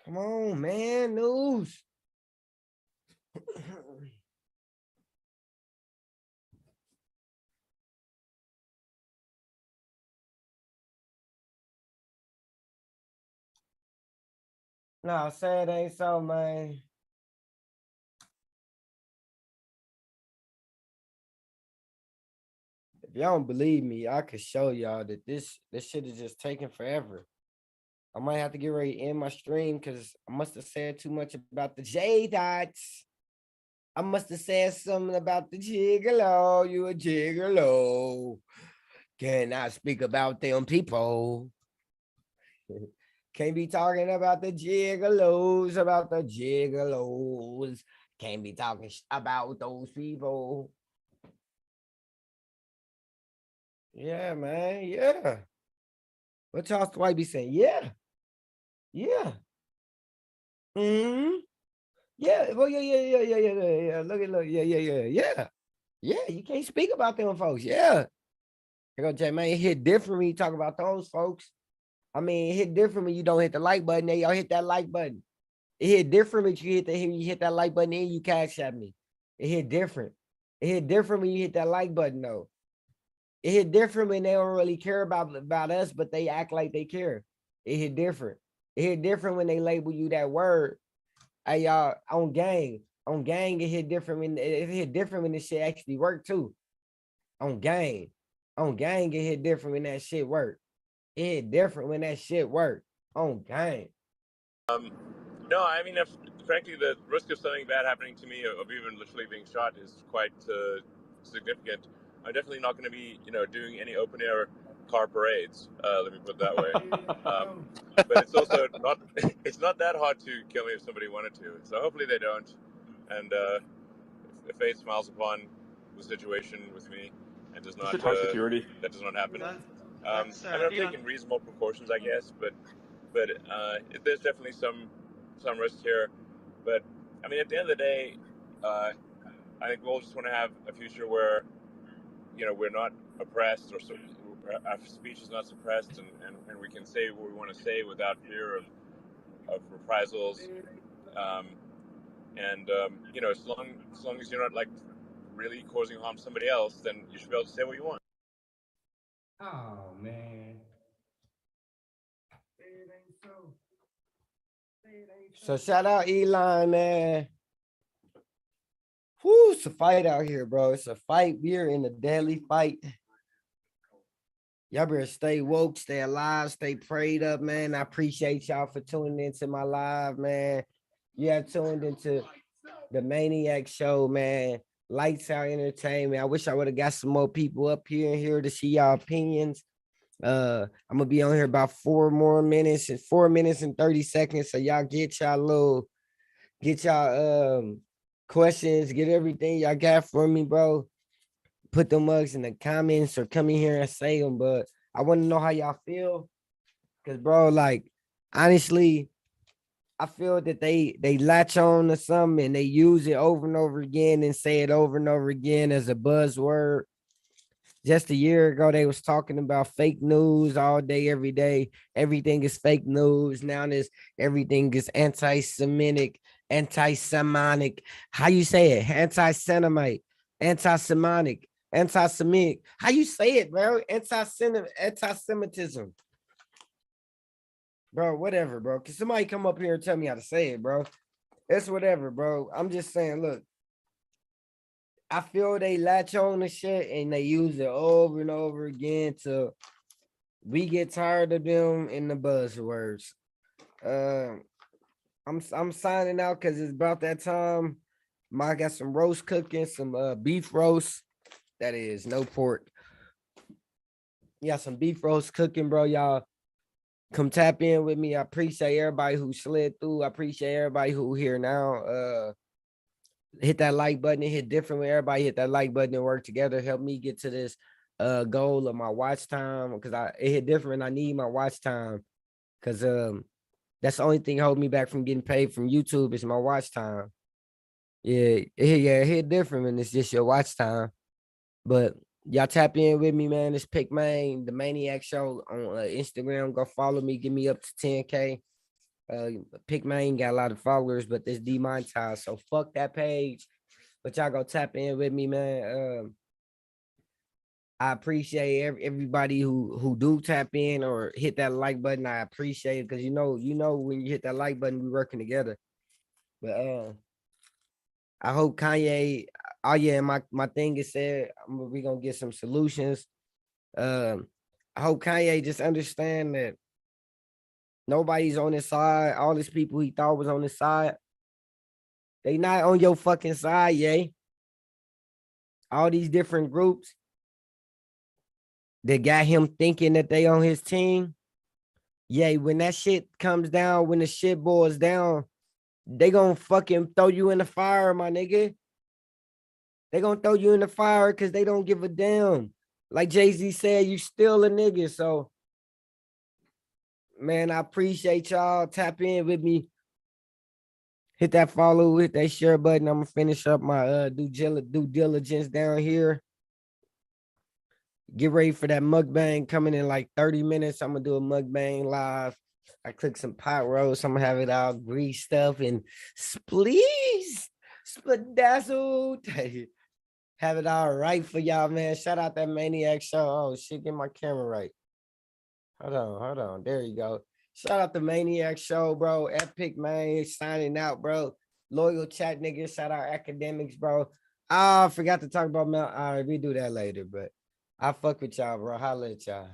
Come on, man. News. No, say it ain't so, man. If y'all don't believe me, I could show y'all that this shit is just taking forever. I might have to get ready to end my stream because I must have said too much about the J dots. I must have said something about the gigolo. You a gigolo. Can I speak about them people? Can't be talking about the gigolos, about the gigolos. Can't be talking about those people. Yeah, man. Yeah. What Charles White be saying? Yeah. Yeah. Hmm. Yeah. Well, yeah. Look. Yeah. Yeah. You can't speak about them folks. Yeah. You go, Jay, man, it hit different when you talk about those folks. I mean, it hit different when you don't hit the like button. They y'all hit that like button. It hit different when you hit that like button and you cash at me. It hit different. It hit different when you hit that like button though. It hit different when they don't really care about us, but they act like they care. It hit different. It hit different when they label you that word. Hey, y'all, on gang, it hit different when this shit actually worked too. On gang, it hit different when that shit worked. It hit different when that shit worked. On gang. No, I mean, frankly, the risk of something bad happening to me, of even literally being shot, is quite significant. I'm definitely not going to be, doing any open air car parades. Let me put it that way. But it's also not. It's not that hard to kill me if somebody wanted to. So hopefully they don't. And if fate smiles upon the situation with me and does not, that does not happen. I mean, I'm taking reasonable precautions, I guess, but there's definitely some risk here. But I mean, at the end of the day, I think we'll just want to have a future where, we're not oppressed, or our speech is not suppressed, and we can say what we want to say without fear of reprisals. You know, as long as you're not like really causing harm to somebody else, then you should be able to say what you want. Oh man. So shout out Elon, man. Whoo, it's a fight out here, bro. It's a fight. We're in a deadly fight. Y'all better stay woke, stay alive, stay prayed up, man. I appreciate y'all for tuning into my live, man. You have tuned into the Maniac Show, man. Lights Out Entertainment. I wish I would have got some more people up here to see y'all opinions. I'm gonna be on here about 4 more minutes and 4 minutes and 30 seconds. So y'all get y'all questions, get everything y'all got for me, bro. Put the mugs in the comments or come in here and say them. But I want to know how y'all feel. Cause bro, like honestly, I feel that they latch on to something and they use it over and over again and say it over and over again as a buzzword. Just a year ago, they was talking about fake news all day, every day. Everything is fake news. Now everything is anti-Semitic, anti-Semitic. How you say it? Anti-Semite, anti-Semitic, anti-Semitic. How you say it, bro? Anti-Semitism. Bro, whatever, bro. Can somebody come up here and tell me how to say it, bro? It's whatever, bro. I'm just saying, look. I feel they latch on to shit and they use it over and over again till we get tired of them in the buzzwords. I'm signing out because it's about that time. I got some roast cooking, some beef roast. That is no pork. Yeah, some beef roast cooking, bro. Y'all come tap in with me. I appreciate everybody who slid through. I appreciate everybody who here now. Hit that like button. It hit different when everybody hit that like button and work together. Help me get to this goal of my watch time because it hit different. I need my watch time because that's the only thing holding me back from getting paid from YouTube is my watch time. Yeah, it hit different when it's just your watch time. But y'all tap in with me, man. It's Pick Main, the Maniac Show on Instagram. Go follow me. Get me up to 10K. Pick Main got a lot of followers, but it's demonetized. So fuck that page. But y'all go tap in with me, man. I appreciate everybody who do tap in or hit that like button. I appreciate it because you know when you hit that like button, we working together. But I hope Kanye. Oh yeah, my thing is said we gonna get some solutions. I hope Kanye just understand that nobody's on his side. All these people he thought was on his side, they not on your fucking side, yay. All these different groups that got him thinking that they on his team. Yay, when that shit comes down, when the shit boils down, they gonna fucking throw you in the fire, my nigga. They gonna throw you in the fire because they don't give a damn. Like Jay-Z said, you still a nigga. So, man, I appreciate y'all. Tap in with me. Hit that follow, hit that share button. I'm gonna finish up my due diligence down here. Get ready for that mukbang coming in like 30 minutes. I'm gonna do a mukbang live. I cook some pot roast. I'm gonna have it all greased up and spleezed, spadazzled. Have it all right for y'all, man. Shout out that Maniac Show. Oh shit, get my camera right. Hold on. There you go. Shout out the Maniac Show, bro. Epic, man. Signing out, bro. Loyal chat niggas. Shout out academics, bro. I forgot to talk about Mount. All right, we do that later, but I fuck with y'all, bro. Holla at y'all.